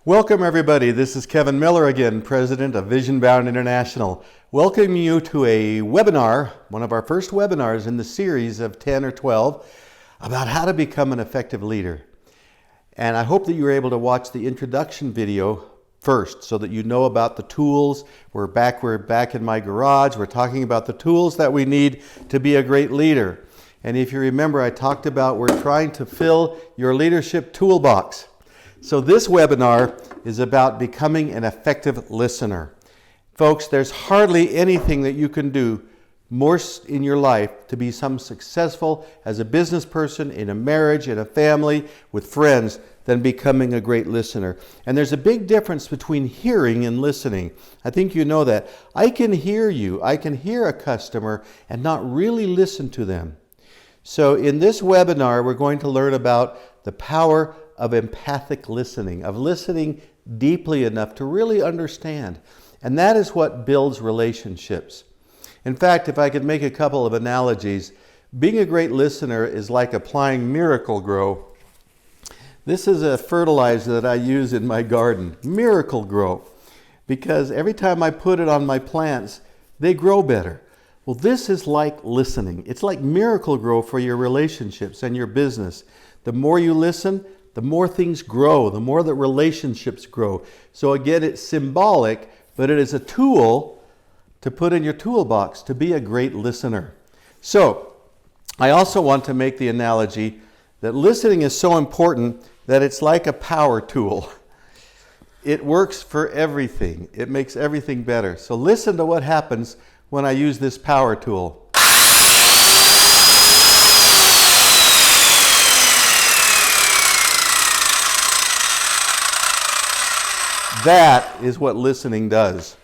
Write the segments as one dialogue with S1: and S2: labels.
S1: Welcome everybody, this is Kevin Miller again, President of Vision Bound International. Welcoming you to a webinar, one of our first webinars in the series of 10 or 12 about how to become an effective leader. And I hope that you were able to watch the introduction video first so that you know about the tools. We're back in my garage. We're talking about the tools that we need to be a great leader. And if you remember, I talked about we're trying to fill your leadership toolbox. So this webinar is about becoming an effective listener. Folks, there's hardly anything that you can do more in your life to be successful as a business person, in a marriage, in a family, with friends, than becoming a great listener. And there's a big difference between hearing and listening. I think you know that. I can hear you. I can hear a customer and not really listen to them. So in this webinar, we're going to learn about the power of empathic listening, of listening deeply enough to really understand. And that is what builds relationships. In fact, if I could make a couple of analogies, being a great listener is like applying Miracle-Gro. This is a fertilizer that I use in my garden, Miracle-Gro, because every time I put it on my plants, they grow better. Well, this is like listening. It's like Miracle-Gro for your relationships and your business. The more you listen, the more things grow, the more that relationships grow. So again, it's symbolic, but it is a tool to put in your toolbox to be a great listener. So I also want to make the analogy that listening is so important that it's like a power tool. It works for everything. It makes everything better. So listen to what happens when I use this power tool. That is what listening does.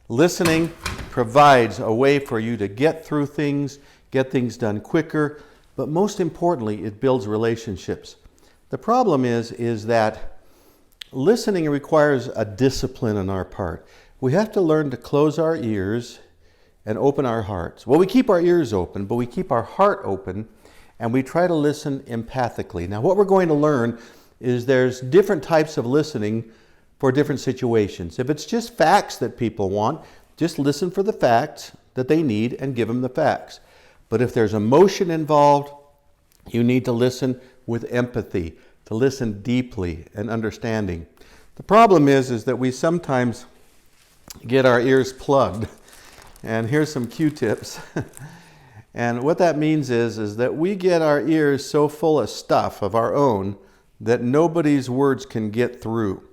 S1: Listening provides a way for you to get through things, get things done quicker, but most importantly, it builds relationships. The problem is that listening requires a discipline on our part. We have to learn to close our ears and open our hearts. Well, we keep our ears open, but we keep our heart open, and we try to listen empathically. Now, what we're going to learn is there's different types of listening for different situations. If it's just facts that people want, just listen for the facts that they need and give them the facts. But if there's emotion involved, you need to listen with empathy, to listen deeply and understanding. The problem is that we sometimes get our ears plugged. And here's some Q-tips. And what that means is that we get our ears so full of stuff of our own that nobody's words can get through.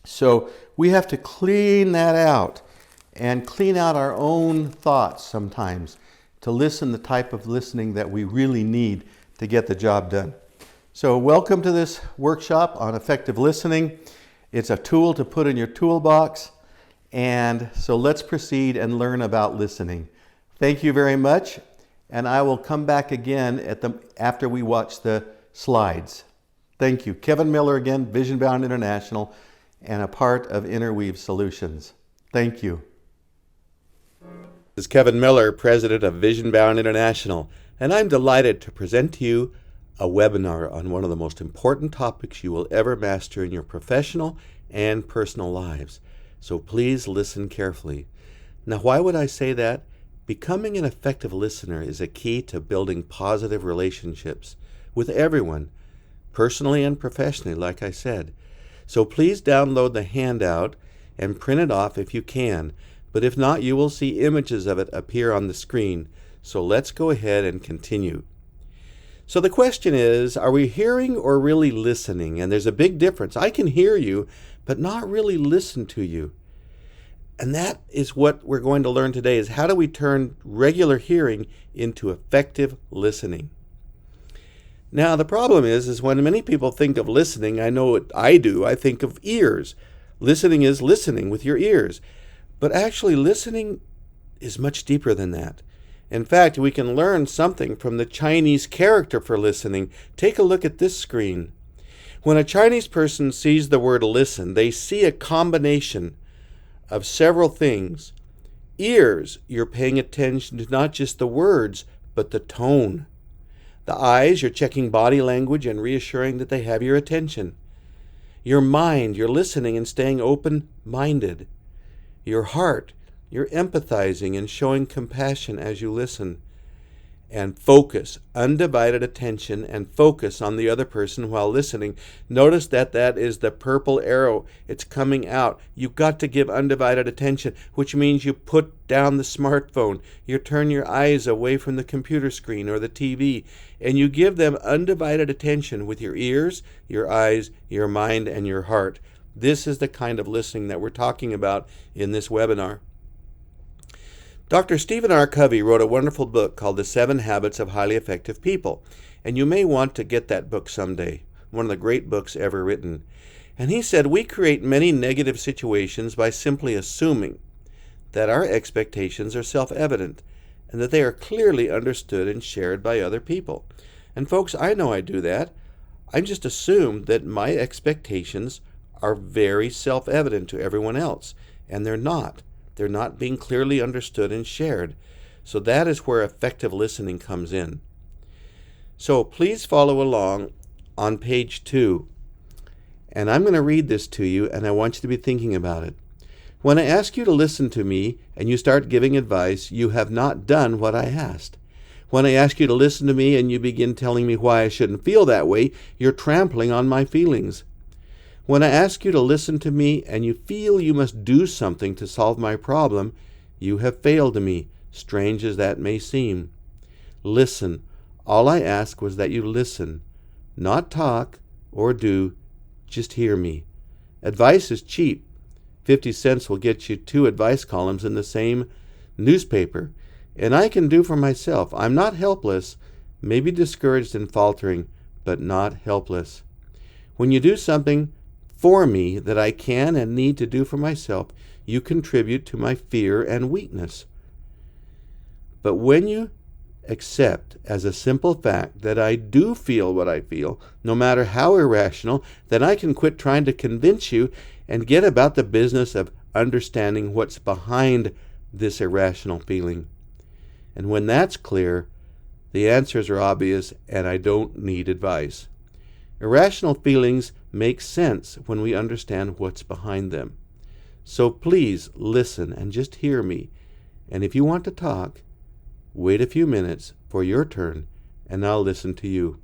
S1: So we have to clean that out and clean out our own thoughts sometimes to listen the type of listening that we really need to get the job done. So welcome to this workshop on effective listening. It's a tool to put in your toolbox. And so let's proceed and learn about listening. Thank you very much. And I will come back again after we watch the slides. Thank you. Kevin Miller again, Vision Bound International, and a part of Interweave Solutions. Thank you. This is Kevin Miller, President of Vision Bound International, and I'm delighted to present to you a webinar on one of the most important topics you will ever master in your professional and personal lives. So please listen carefully. Now, why would I say that? Becoming an effective listener is a key to building positive relationships with everyone, personally and professionally, like I said. So please download the handout and print it off if you can. But if not, you will see images of it appear on the screen. So let's go ahead and continue. So the question is, are we hearing or really listening? And there's a big difference. I can hear you, but not really listen to you. And that is what we're going to learn today, is how do we turn regular hearing into effective listening? Now, the problem is when many people think of listening, I know what I do, I think of ears. Listening is listening with your ears. But actually, listening is much deeper than that. In fact, we can learn something from the Chinese character for listening. Take a look at this screen. When a Chinese person sees the word listen, they see a combination of several things. Ears, you're paying attention to not just the words, but the tone. The eyes, you're checking body language and reassuring that they have your attention. Your mind, you're listening and staying open-minded. Your heart, you're empathizing and showing compassion as you listen. And focus, undivided attention and focus on the other person while listening. Notice that that is the purple arrow. It's coming out. You've got to give undivided attention, which means you put down the smartphone. You turn your eyes away from the computer screen or the TV, and you give them undivided attention with your ears, your eyes, your mind, and your heart. This is the kind of listening that we're talking about in this webinar. Dr. Stephen R. Covey wrote a wonderful book called The 7 Habits of Highly Effective People, and you may want to get that book someday, one of the great books ever written. And he said, we create many negative situations by simply assuming that our expectations are self-evident and that they are clearly understood and shared by other people. And folks, I know I do that. I just assume that my expectations are very self-evident to everyone else, and they're not. They're not being clearly understood and shared. So that is where effective listening comes in. So please follow along on page 2. And I'm going to read this to you, and I want you to be thinking about it. When I ask you to listen to me and you start giving advice, you have not done what I asked. When I ask you to listen to me and you begin telling me why I shouldn't feel that way, you're trampling on my feelings. When I ask you to listen to me and you feel you must do something to solve my problem, you have failed me, strange as that may seem. Listen. All I ask was that you listen. Not talk or do, just hear me. Advice is cheap. 50 cents will get you 2 advice columns in the same newspaper. And I can do for myself. I'm not helpless, maybe discouraged and faltering, but not helpless. When you do something for me that I can and need to do for myself, you contribute to my fear and weakness. But when you accept as a simple fact that I do feel what I feel, no matter how irrational, then I can quit trying to convince you and get about the business of understanding what's behind this irrational feeling. And when that's clear, the answers are obvious and I don't need advice. Irrational feelings make sense when we understand what's behind them. So please listen and just hear me. And if you want to talk, wait a few minutes for your turn and I'll listen to you.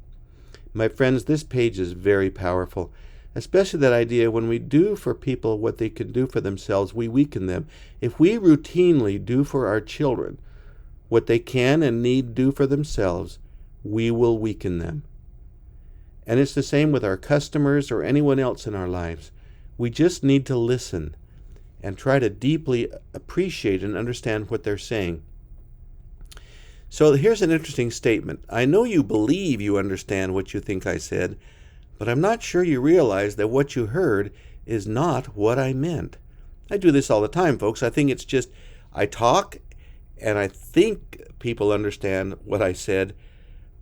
S1: My friends, this page is very powerful, especially that idea when we do for people what they can do for themselves, we weaken them. If we routinely do for our children what they can and need do for themselves, we will weaken them. And it's the same with our customers or anyone else in our lives. We just need to listen and try to deeply appreciate and understand what they're saying. So here's an interesting statement. I know you believe you understand what you think I said, but I'm not sure you realize that what you heard is not what I meant. I do this all the time, folks. I think it's just, I talk and I think people understand what I said,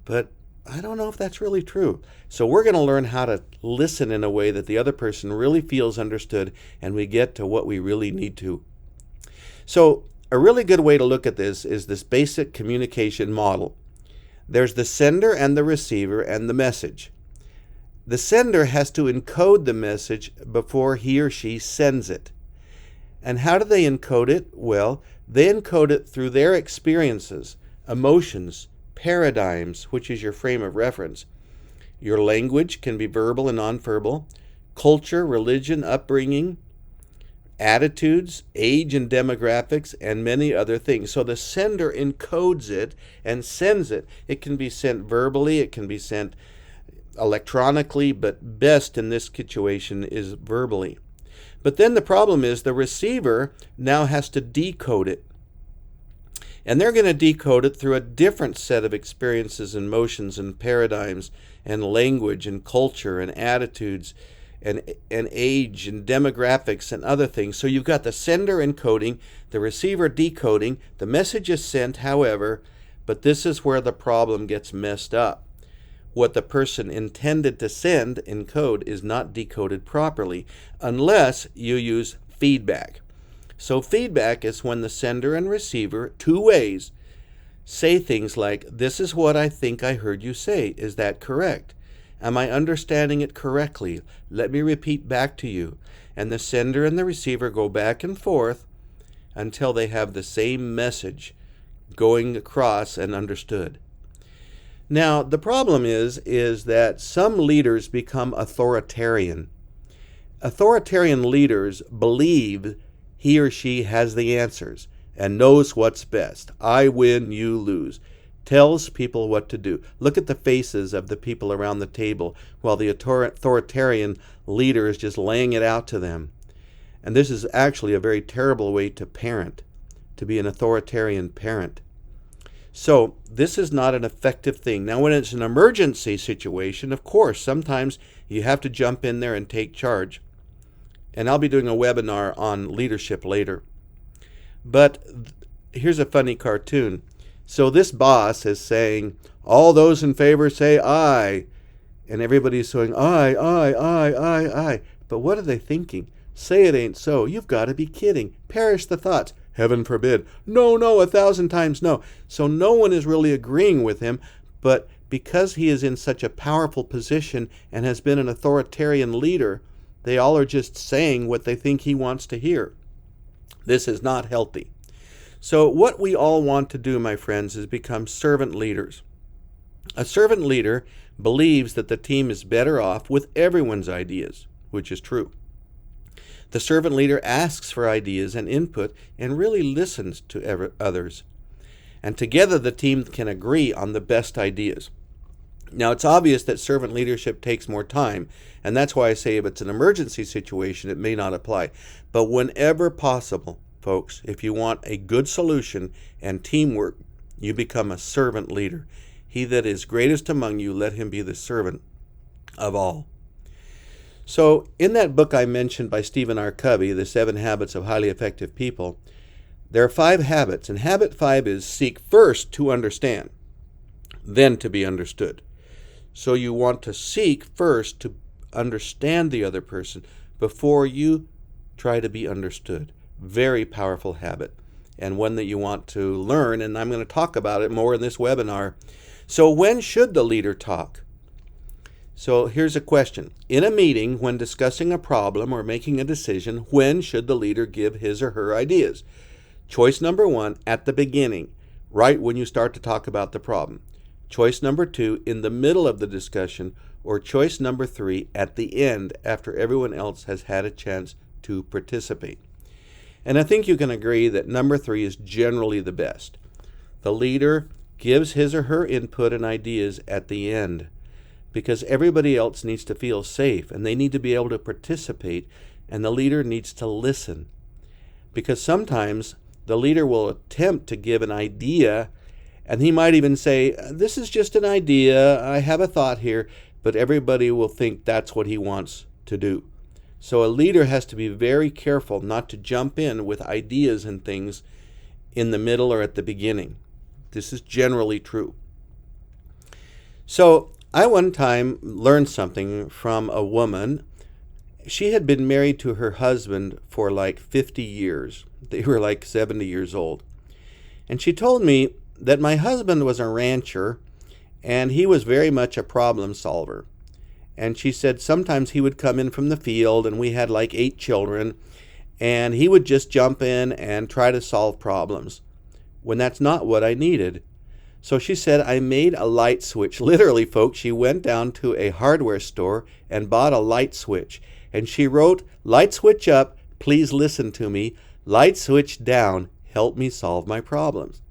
S1: but I don't know if that's really true. So we're going to learn how to listen in a way that the other person really feels understood and we get to what we really need to. So a really good way to look at this is this basic communication model. There's the sender and the receiver and the message. The sender has to encode the message before he or she sends it. And how do they encode it? Well, they encode it through their experiences, emotions, paradigms, which is your frame of reference. Your language can be verbal and nonverbal, culture, religion, upbringing, attitudes, age and demographics, and many other things. So the sender encodes it and sends it. It can be sent verbally, it can be sent electronically, but best in this situation is verbally. But then the problem is the receiver now has to decode it. And they're going to decode it through a different set of experiences and emotions and paradigms and language and culture and attitudes and age and demographics and other things. So you've got the sender encoding, the receiver decoding, the message is sent, however, but this is where the problem gets messed up. What the person intended to send in code is not decoded properly unless you use feedback. So feedback is when the sender and receiver, 2 ways, say things like, this is what I think I heard you say. Is that correct?
S2: Am I understanding it correctly? Let me repeat back to you. And the sender and the receiver go back and forth until they have the same message going across and understood. Now, the problem is that some leaders become authoritarian. Authoritarian leaders believe he or she has the answers and knows what's best. I win, you lose. Tells people what to do. Look at the faces of the people around the table while the authoritarian leader is just laying it out to them. And this is actually a very terrible way to parent, to be an authoritarian parent. So this is not an effective thing. Now, when it's an emergency situation, of course, sometimes you have to jump in there and take charge. And I'll be doing a webinar on leadership later. But here's a funny cartoon. So this boss is saying, all those in favor say aye. And everybody's saying, aye, aye, aye, aye, aye. But what are they thinking? Say it ain't so. You've got to be kidding. Perish the thoughts. Heaven forbid. No, no, 1,000 times no. So no one is really agreeing with him, but because he is in such a powerful position and has been an authoritarian leader, they all are just saying what they think he wants to hear. This is not healthy. So what we all want to do, my friends, is become servant leaders. A servant leader believes that the team is better off with everyone's ideas, which is true. The servant leader asks for ideas and input and really listens to others. And together the team can agree on the best ideas. Now, it's obvious that servant leadership takes more time, and that's why I say if it's an emergency situation, it may not apply. But whenever possible, folks, if you want a good solution and teamwork, you become a servant leader. He that is greatest among you, let him be the servant of all. So in that book I mentioned by Stephen R. Covey, The 7 Habits of Highly Effective People, there are 5 habits, and habit 5 is seek first to understand, then to be understood. So you want to seek first to understand the other person before you try to be understood. Very powerful habit, and one that you want to learn, and I'm going to talk about it more in this webinar. So when should the leader talk? So here's a question. In a meeting, when discussing a problem or making a decision, when should the leader give his or her ideas? Choice number 1, at the beginning, right when you start to talk about the problem. Choice number 2, in the middle of the discussion, or choice number 3, at the end, after everyone else has had a chance to participate. And I think you can agree that number 3 is generally the best. The leader gives his or her input and ideas at the end, because everybody else needs to feel safe and they need to be able to participate, and the leader needs to listen. Because sometimes the leader will attempt to give an idea, and he might even say, this is just an idea, I have a thought here, but everybody will think that's what he wants to do. So a leader has to be very careful not to jump in with ideas and things in the middle or at the beginning. This is generally true. So I one time learned something from a woman. She had been married to her husband for like 50 years. They were like 70 years old. And she told me that my husband was a rancher and he was very much a problem solver. And she said sometimes he would come in from the field, and we had like 8 children, and he would just jump in and try to solve problems, when that's not what I needed. So she said, I made a light switch. Literally, folks, she went down to a hardware store and bought a light switch. And she wrote, light switch up, please listen to me. Light switch down, help me solve my problems.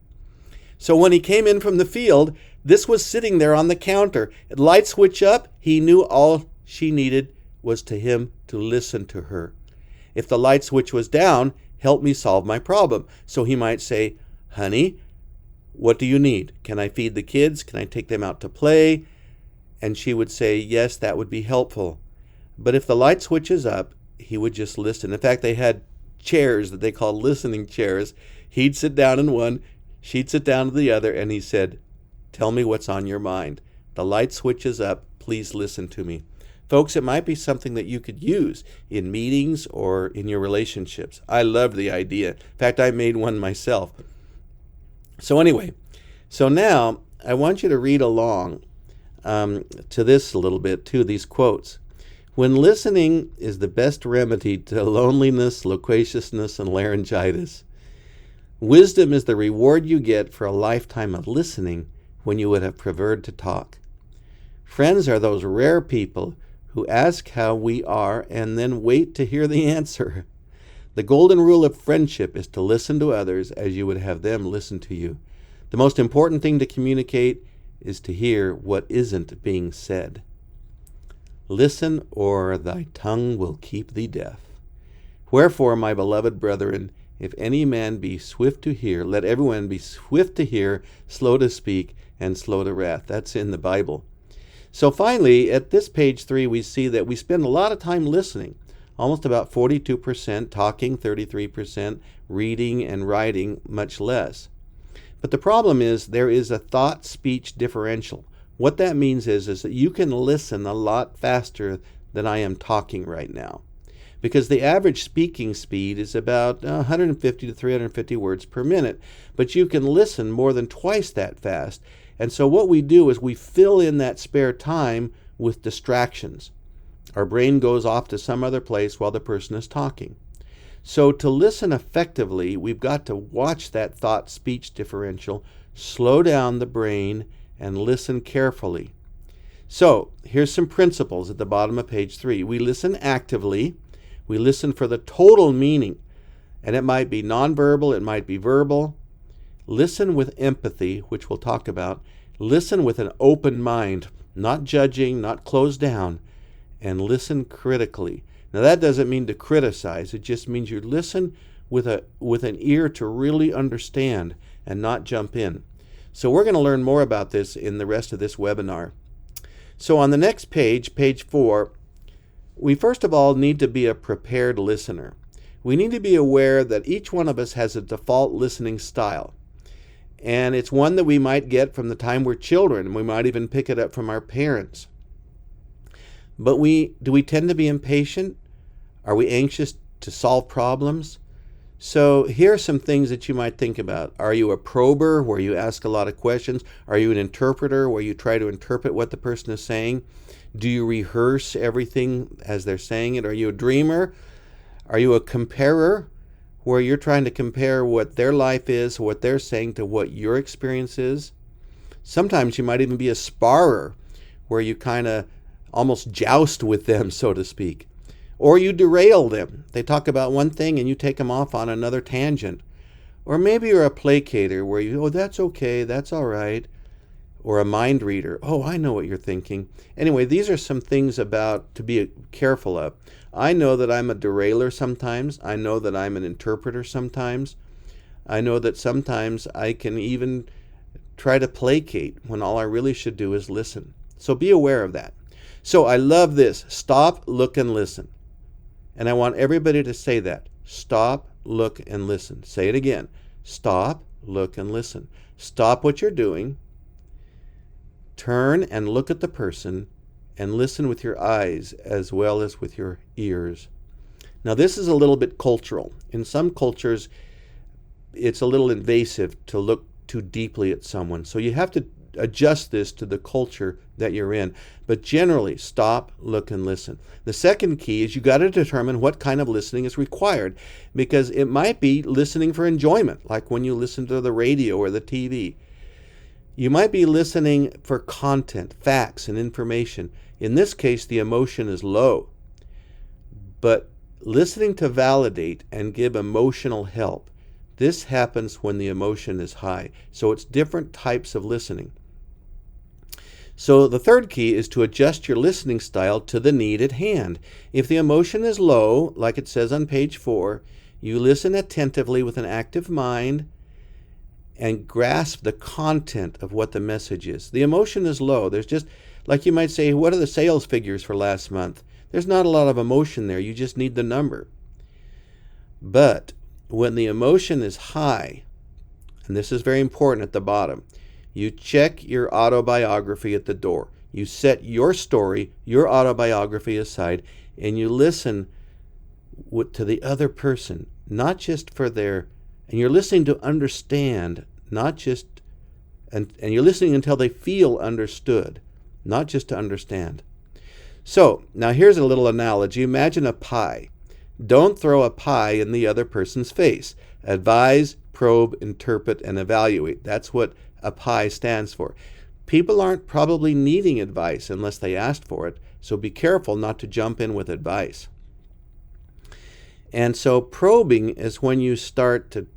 S2: So when he came in from the field, this was sitting there on the counter. Light switch up, he knew all she needed was to him to listen to her. If the light switch was down, help me solve my problem. So he might say, honey, what do you need? Can I feed the kids? Can I take them out to play? And she would say, yes, that would be helpful. But if the light switch is up, he would just listen. In fact, they had chairs that they called listening chairs. He'd sit down in one, she'd sit down in the other, and he said, tell me what's on your mind. The light switch is up. Please listen to me. Folks, it might be something that you could use in meetings or in your relationships. I love the idea. In fact, I made one myself. So anyway, so now I want you to read along to this a little bit too, these quotes. When listening is the best remedy to loneliness, loquaciousness, and laryngitis. Wisdom is the reward you get for a lifetime of listening when you would have preferred to talk. Friends are those rare people who ask how we are and then wait to hear the answer. The golden rule of friendship is to listen to others as you would have them listen to you. The most important thing to communicate is to hear what isn't being said. Listen, or thy tongue will keep thee deaf. Wherefore, my beloved brethren, if any man be swift to hear, let everyone be swift to hear, slow to speak, and slow to wrath. That's in the Bible. So finally, at this page 3, we see that we spend a lot of time listening, almost about 42%, talking 33%, reading and writing much less. But the problem is there is a thought-speech differential. What that means is that you can listen a lot faster than I am talking right now, because the average speaking speed is about 150 to 350 words per minute, but you can listen more than twice that fast. And so what we do is we fill in that spare time with distractions. Our brain goes off to some other place while the person is talking. So to listen effectively, we've got to watch that thought-speech differential, slow down the brain, and listen carefully. So here's some principles at the bottom of page 3. We listen actively. We listen for the total meaning, and it might be nonverbal, it might be verbal. Listen with empathy, which we'll talk about. Listen with an open mind, not judging, not closed down, and listen critically. Now that doesn't mean to criticize, it just means you listen with an ear to really understand and not jump in. So we're going to learn more about this in the rest of this webinar. So on the next page, page 4, we first of all need to be a prepared listener. We need to be aware that each one of us has a default listening style. And it's one that we might get from the time we're children. We might even pick it up from our parents. But do we tend to be impatient? Are we anxious to solve problems? So here are some things that you might think about. Are you a prober, where you ask a lot of questions? Are you an interpreter, where you try to interpret what the person is saying? Do you rehearse everything as they're saying it? Are you a dreamer? Are you a comparer, where you're trying to compare what their life is, what they're saying, to what your experience is? Sometimes you might even be a sparrer, where you kind of almost joust with them, so to speak. Or you derail them. They talk about one thing and you take them off on another tangent. Or maybe you're a placater, where you, oh, that's okay, that's all right. Or a mind reader. Oh, I know what you're thinking. Anyway, these are some things about to be careful of. I know that I'm a derailer sometimes. I know that I'm an interpreter sometimes. I know that sometimes I can even try to placate when all I really should do is listen. So be aware of that. So I love this. Stop, look, and listen. And I want everybody to say that. Stop, look, and listen. Say it again. Stop, look, and listen. Stop what you're doing. Turn and look at the person and listen with your eyes as well as with your ears. Now this is a little bit cultural. In some cultures, it's a little invasive to look too deeply at someone. So you have to adjust this to the culture that you're in. But generally, stop, look, and listen. The second key is you got to determine what kind of listening is required, because it might be listening for enjoyment, like when you listen to the radio or the TV. You might be listening for content, facts, and information. In this case, the emotion is low. But listening to validate and give emotional help, this happens when the emotion is high. So it's different types of listening. So the third key is to adjust your listening style to the need at hand. If the emotion is low, like it says on page 4, you listen attentively with an active mind and grasp the content of what the message is. The emotion is low. There's just, like you might say, what are the sales figures for last month? There's not a lot of emotion there. You just need the number. But when the emotion is high, and this is very important at the bottom, you check your autobiography at the door. You set your story, your autobiography aside, and you listen to the other person, not just for their, and you're listening to understand, not just, and you're listening until they feel understood. not just to understand. So, now here's a little analogy. Imagine a pie. Don't throw a pie in the other person's face. Advise, probe, interpret, and evaluate. That's what a pie stands for. People aren't probably needing advice unless they asked for it, so be careful not to jump in with advice. And so probing is when you start to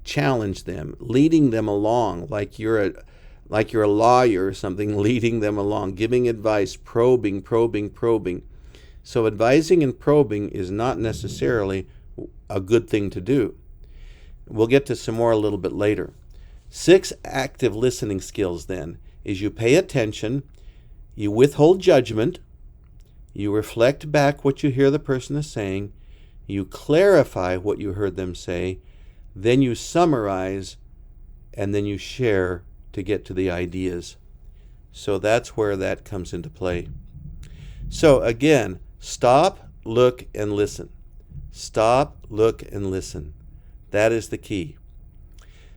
S2: challenge them, leading them along like you're a lawyer or something, leading them along, giving advice, probing. So advising and probing is not necessarily a good thing to do. We'll get to some more a little bit later. 6 active listening skills then is you pay attention, you withhold judgment, you reflect back what you hear the person is saying, you clarify what you heard them say, then you summarize, and then you share to get to the ideas. So that's where that comes into play. So again, stop, look, and listen. Stop, look, and listen. That is the key.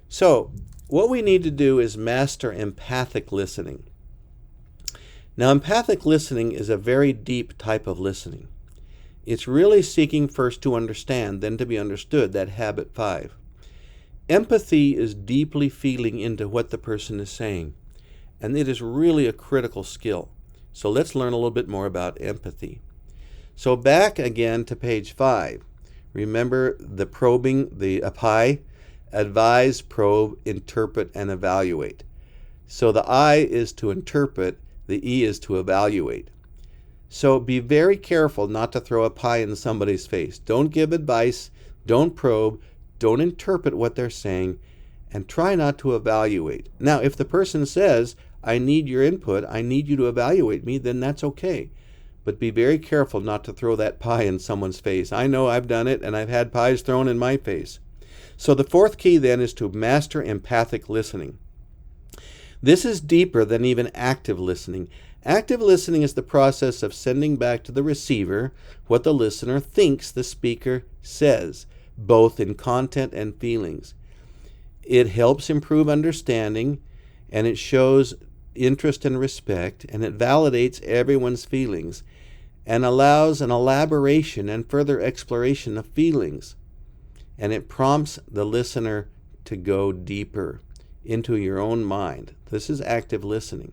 S2: So what we need to do is master empathic listening. Now, empathic listening is a very deep type of listening. It's really seeking first to understand, then to be understood, that habit 5. Empathy is deeply feeling into what the person is saying, and it is really a critical skill. So let's learn a little bit more about empathy. So back again to page 5. Remember the probing, the pie? Advise, probe, interpret, and evaluate. So the I is to interpret, the E is to evaluate. So be very careful not to throw a pie in somebody's face. Don't give advice, don't probe, don't interpret what they're saying, and try not to evaluate. Now, if the person says, I need your input, I need you to evaluate me, then that's okay. But be very careful not to throw that pie in someone's face. I know I've done it, and I've had pies thrown in my face. So the 4th key then is to master empathic listening. This is deeper than even active listening. Active listening is the process of sending back to the receiver what the listener thinks the speaker says, both in content and feelings. It helps improve understanding, and it shows interest and respect, and it validates everyone's feelings, and allows an elaboration and further exploration of feelings. And it prompts the listener to go deeper into your own mind. This is active listening.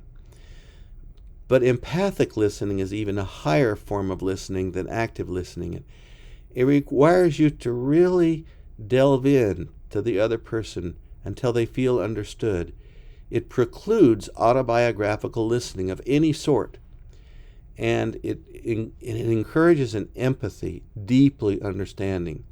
S2: But empathic listening is even a higher form of listening than active listening. It requires you to really delve in to the other person until they feel understood. It precludes autobiographical listening of any sort. And it encourages an empathy, deeply understanding.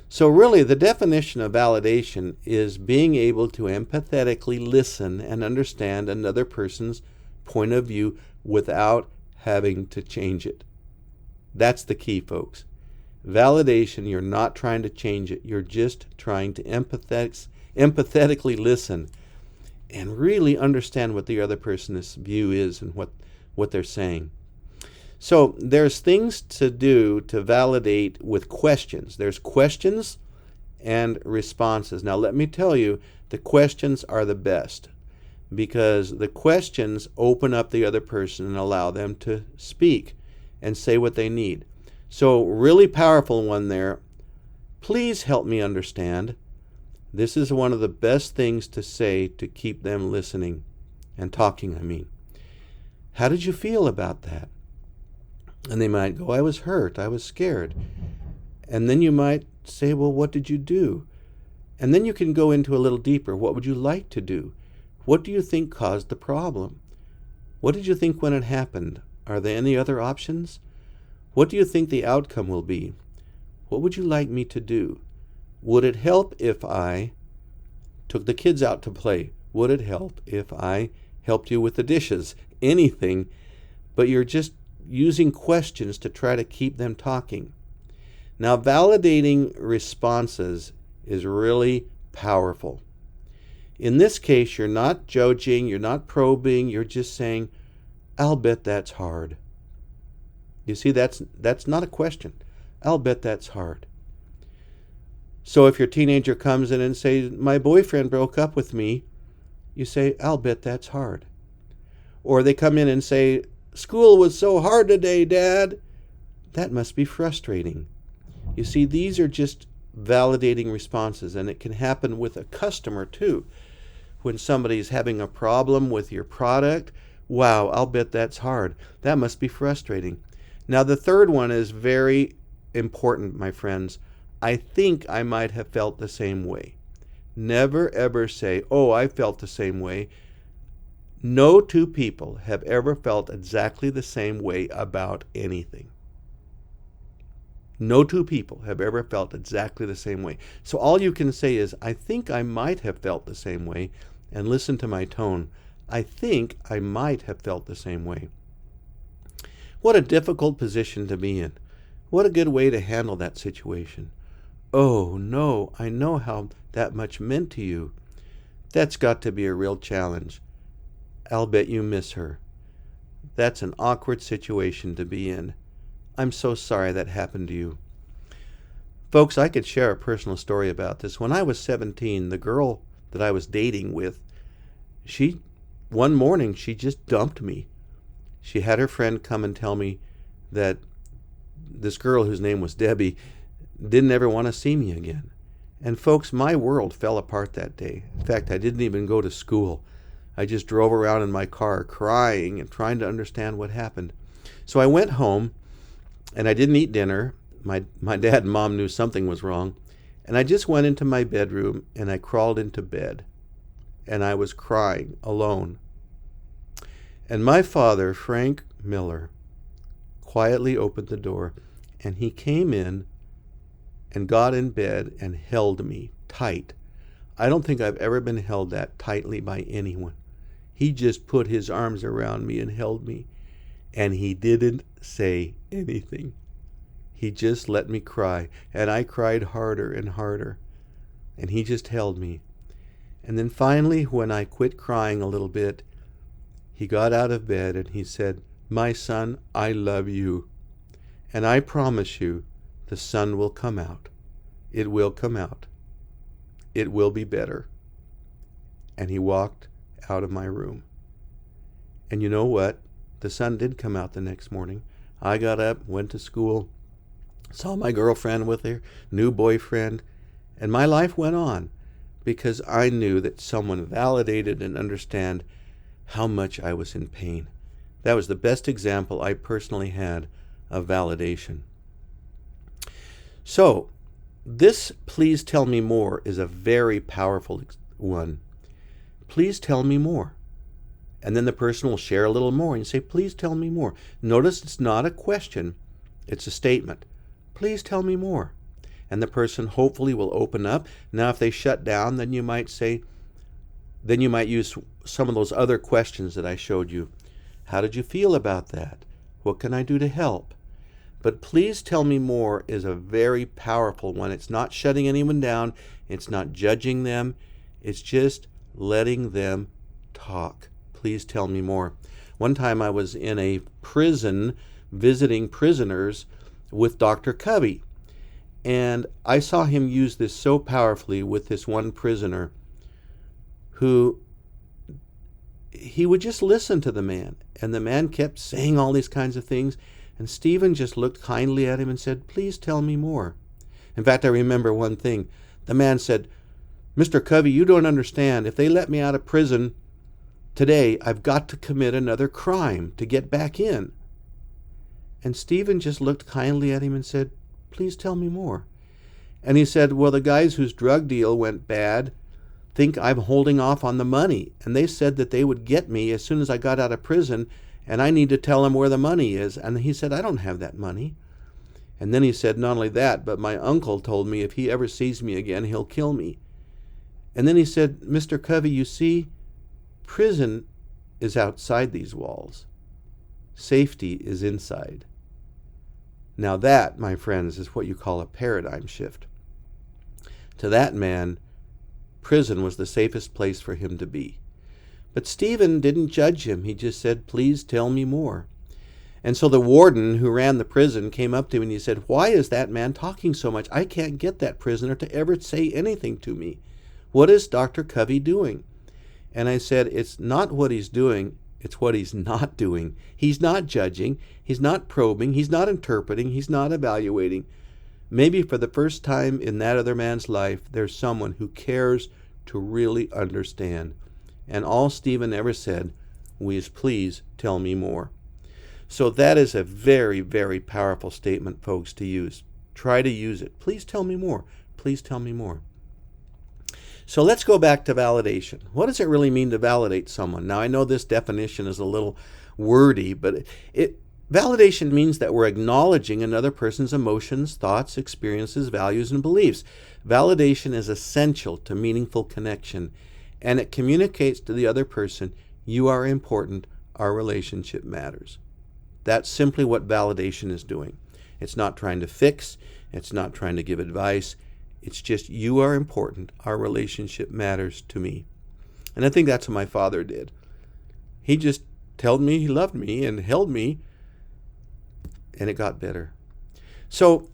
S2: So really, the definition of validation is being able to empathetically listen and understand another person's point of view without having to change it. That's the key, folks. Validation, you're not trying to change it. You're just trying to empathetically listen and really understand what the other person's view is and what they're saying. So there's things to do to validate with questions. There's questions and responses. Now let me tell you, the questions are the best because the questions open up the other person and allow them to speak and say what they need. So really powerful one there. Please help me understand. This is one of the best things to say to keep them listening and talking, I mean. How did you feel about that? And they might go, I was hurt, I was scared. And then you might say, well, what did you do? And then you can go into a little deeper. What would you like to do? What do you think caused the problem? What did you think when it happened? Are there any other options? What do you think the outcome will be? What would you like me to do? Would it help if I took the kids out to play? Would it help if I helped you with the dishes? Anything, but you're just using questions to try to keep them talking. Now, validating responses is really powerful. In this case, you're not judging, you're not probing, you're just saying, I'll bet that's hard. You see, that's not a question. I'll bet that's hard. So if your teenager comes in and says, my boyfriend broke up with me, you say, I'll bet that's hard. Or they come in and say, "School was so hard today, Dad." That must be frustrating. You see, these are just validating responses, and it can happen with a customer too. When somebody's having a problem with your product, wow, I'll bet that's hard. That must be frustrating. Now, the third one is very important, my friends. I think I might have felt the same way. Never ever say, "Oh, I felt the same way." No two people have ever felt exactly the same way about anything. No two people have ever felt exactly the same way. So all you can say is, "I think I might have felt the same way," and listen to my tone. I think I might have felt the same way. What a difficult position to be in. What a good way to handle that situation. "Oh, no, I know how that much meant to you." That's got to be a real challenge. I'll bet you miss her. That's an awkward situation to be in. I'm so sorry that happened to you. Folks, I could share a personal story about this. When I was 17, the girl that I was dating with, one morning, she just dumped me. She had her friend come and tell me that this girl, whose name was Debbie, didn't ever want to see me again. And folks, my world fell apart that day. In fact, I didn't even go to school. I just drove around in my car crying and trying to understand what happened. So I went home and I didn't eat dinner. My dad and mom knew something was wrong. And I just went into my bedroom and I crawled into bed. And I was crying alone. And my father, Frank Miller, quietly opened the door, and he came in and got in bed and held me tight. I don't think I've ever been held that tightly by anyone. He just put his arms around me and held me, and he didn't say anything. He just let me cry, and I cried harder and harder, and he just held me. And then finally, when I quit crying a little bit, he got out of bed and he said, "My son, I love you. And I promise you, the sun will come out. It will come out. It will be better." And he walked out of my room. And you know what? The sun did come out the next morning. I got up, went to school, saw my girlfriend with her new boyfriend, and my life went on because I knew that someone validated and understood how much I was in pain. That was the best example I personally had of validation. So, this "please tell me more" is a very powerful one. Please tell me more. And then the person will share a little more and you say, "Please tell me more." Notice it's not a question, it's a statement. "Please tell me more." And the person hopefully will open up. Now, if they shut down, then you might use some of those other questions that I showed you. How did you feel about that? What can I do to help? But "please tell me more" is a very powerful one. It's not shutting anyone down. It's not judging them. It's just letting them talk. Please tell me more. One time I was in a prison visiting prisoners with Dr. Covey. And I saw him use this so powerfully with this one prisoner who he would just listen to the man. And the man kept saying all these kinds of things. And Stephen just looked kindly at him and said, "Please tell me more." In fact, I remember one thing. The man said, "Mr. Covey, you don't understand. If they let me out of prison today, I've got to commit another crime to get back in." And Stephen just looked kindly at him and said, "Please tell me more." And he said, "Well, the guys whose drug deal went bad think I'm holding off on the money. And they said that they would get me as soon as I got out of prison, and I need to tell them where the money is." And he said, "I don't have that money." And then he said, "Not only that, but my uncle told me if he ever sees me again, he'll kill me." And then he said, "Mr. Covey, you see, prison is outside these walls. Safety is inside." Now that, my friends, is what you call a paradigm shift. To that man, prison was the safest place for him to be. But Stephen didn't judge him. He just said, "Please tell me more." And so the warden who ran the prison came up to him and he said, "Why is that man talking so much? I can't get that prisoner to ever say anything to me. What is Dr. Covey doing?" And I said, "It's not what he's doing, It's what he's not doing. He's not judging. He's not probing. He's not interpreting. He's not evaluating. Maybe for the first time in that other man's life, there's someone who cares to really understand. And all Stephen ever said was, please tell me more. So that is a very, very powerful statement, folks, to use. Try to use it. Please tell me more. Please tell me more. So let's go back to validation. What does it really mean to validate someone? Now, I know this definition is a little wordy, but validation means that we're acknowledging another person's emotions, thoughts, experiences, values, and beliefs. Validation is essential to meaningful connection, and it communicates to the other person, you are important, our relationship matters. That's simply what validation is doing. It's not trying to fix, it's not trying to give advice. It's just, you are important, our relationship matters to me. And I think that's what my father did. He just told me he loved me and held me, and it got better. So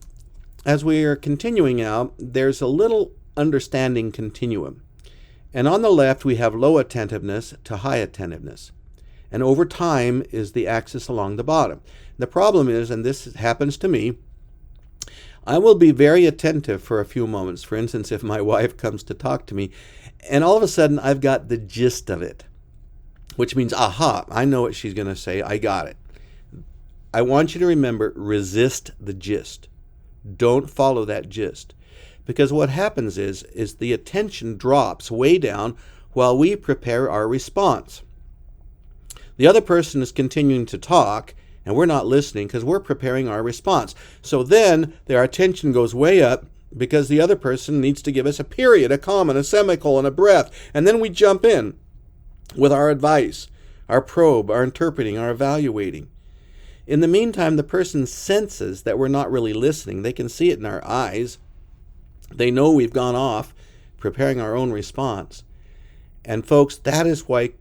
S2: as we are continuing out, there's a little understanding continuum. And on the left, we have low attentiveness to high attentiveness. And over time is the axis along the bottom. The problem is, and this happens to me, I will be very attentive for a few moments. For instance, if my wife comes to talk to me, and all of a sudden I've got the gist of it, which means, aha, I know what she's going to say. I got it. I want you to remember, resist the gist. Don't follow that gist. Because what happens is the attention drops way down while we prepare our response. The other person is continuing to talk, and we're not listening because we're preparing our response. So then their attention goes way up because the other person needs to give us a period, a comma, a semicolon, a breath, and then we jump in with our advice, our probe, our interpreting, our evaluating. In the meantime, the person senses that we're not really listening. They can see it in our eyes. They know we've gone off preparing our own response. And folks, that is why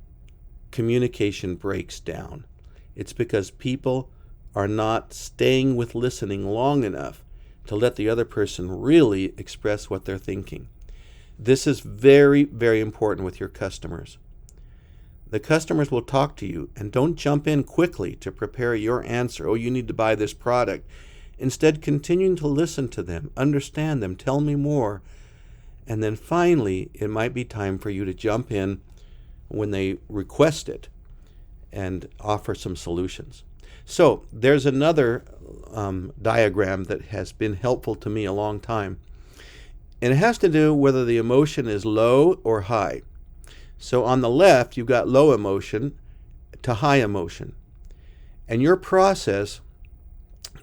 S2: communication breaks down. It's because people are not staying with listening long enough to let the other person really express what they're thinking. This is very, very important with your customers. The customers will talk to you, and don't jump in quickly to prepare your answer. Oh, you need to buy this product. Instead, continuing to listen to them, understand them, tell me more. And then finally, it might be time for you to jump in when they request it and offer some solutions. So there's another diagram that has been helpful to me a long time. And it has to do whether the emotion is low or high. So on the left, you've got low emotion to high emotion. And your process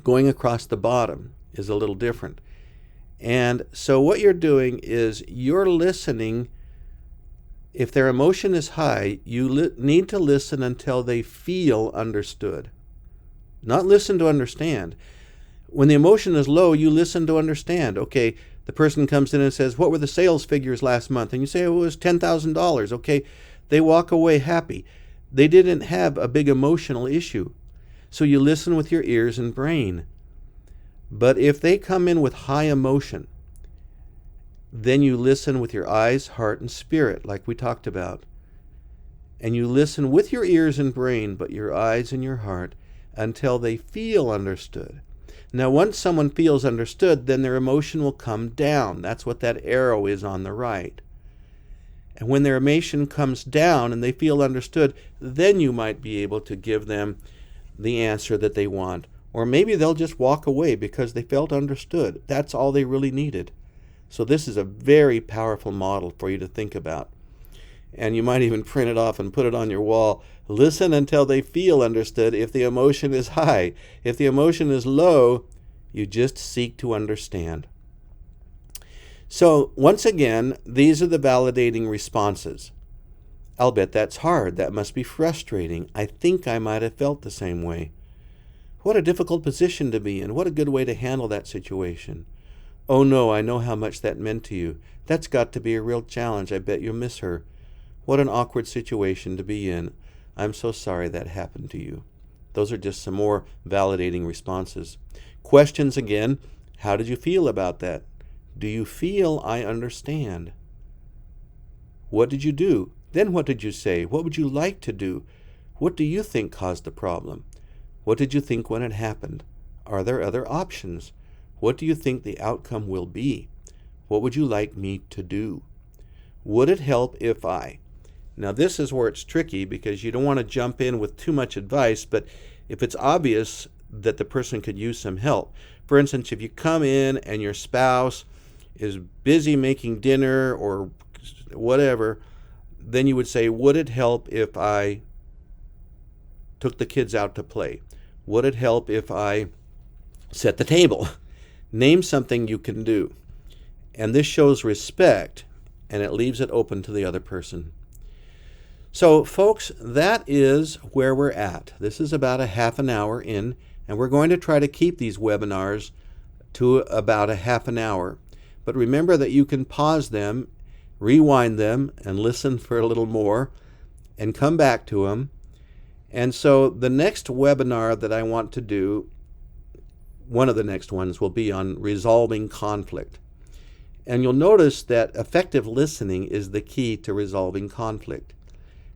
S2: going across the bottom is a little different. And so what you're doing is you're listening. If their emotion is high, you need to listen until they feel understood. Not listen to understand. When the emotion is low, you listen to understand. Okay, the person comes in and says, what were the sales figures last month? And you say, oh, it was $10,000. Okay, they walk away happy. They didn't have a big emotional issue. So you listen with your ears and brain. But if they come in with high emotion, then you listen with your eyes, heart, and spirit, like we talked about. And you listen with your ears and brain, but your eyes and your heart, until they feel understood. Now, once someone feels understood, then their emotion will come down. That's what that arrow is on the right. And when their emotion comes down and they feel understood, then you might be able to give them the answer that they want. Or maybe they'll just walk away because they felt understood. That's all they really needed. So this is a very powerful model for you to think about. And you might even print it off and put it on your wall. Listen until they feel understood if the emotion is high. If the emotion is low, you just seek to understand. So once again, these are the validating responses. I'll bet that's hard. That must be frustrating. I think I might have felt the same way. What a difficult position to be in. What a good way to handle that situation. Oh no, I know how much that meant to you. That's got to be a real challenge. I bet you'll miss her. What an awkward situation to be in. I'm so sorry that happened to you. Those are just some more validating responses. Questions again. How did you feel about that? Do you feel I understand? What did you do? Then what did you say? What would you like to do? What do you think caused the problem? What did you think when it happened? Are there other options? What do you think the outcome will be? What would you like me to do? Would it help if I? Now this is where it's tricky because you don't want to jump in with too much advice, but if it's obvious that the person could use some help. For instance, if you come in and your spouse is busy making dinner or whatever, then you would say, would it help if I took the kids out to play? Would it help if I set the table? Name something you can do. And this shows respect, and it leaves it open to the other person. So, folks, that is where we're at. This is about a half an hour in, and we're going to try to keep these webinars to about a half an hour. But remember that you can pause them, rewind them, and listen for a little more, and come back to them. And so the next webinar that I want to do, one of the next ones, will be on resolving conflict. And you'll notice that effective listening is the key to resolving conflict.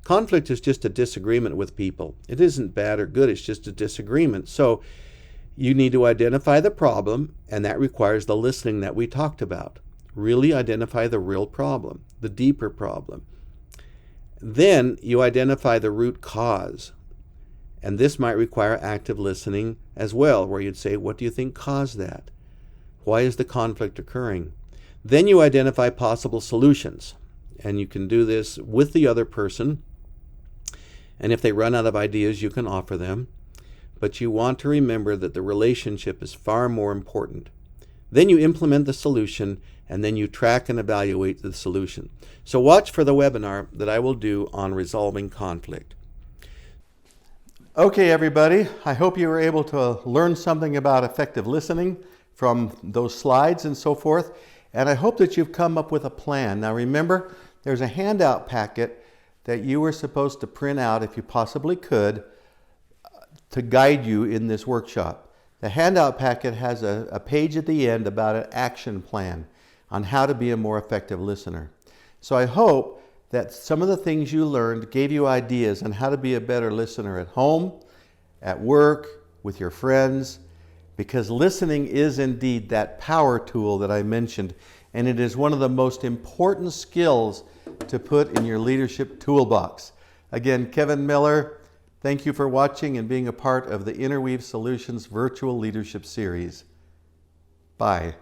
S2: Conflict is just a disagreement with people. It isn't bad or good, it's just a disagreement. So you need to identify the problem, and that requires the listening that we talked about. Really identify the real problem, the deeper problem. Then you identify the root cause. And this might require active listening as well, where you'd say, what do you think caused that? Why is the conflict occurring? Then you identify possible solutions. And you can do this with the other person. And if they run out of ideas, you can offer them. But you want to remember that the relationship is far more important. Then you implement the solution, and then you track and evaluate the solution. So watch for the webinar that I will do on resolving conflict.
S1: Okay, everybody, I hope you were able to learn something about effective listening from those slides and so forth. And I hope that you've come up with a plan. Now remember, there's a handout packet that you were supposed to print out, if you possibly could, to guide you in this workshop. The handout packet has a page at the end about an action plan on how to be a more effective listener. So I hope that some of the things you learned gave you ideas on how to be a better listener at home, at work, with your friends, because listening is indeed that power tool that I mentioned, and it is one of the most important skills to put in your leadership toolbox. Again, Kevin Miller, thank you for watching and being a part of the Interweave Solutions Virtual Leadership Series. Bye.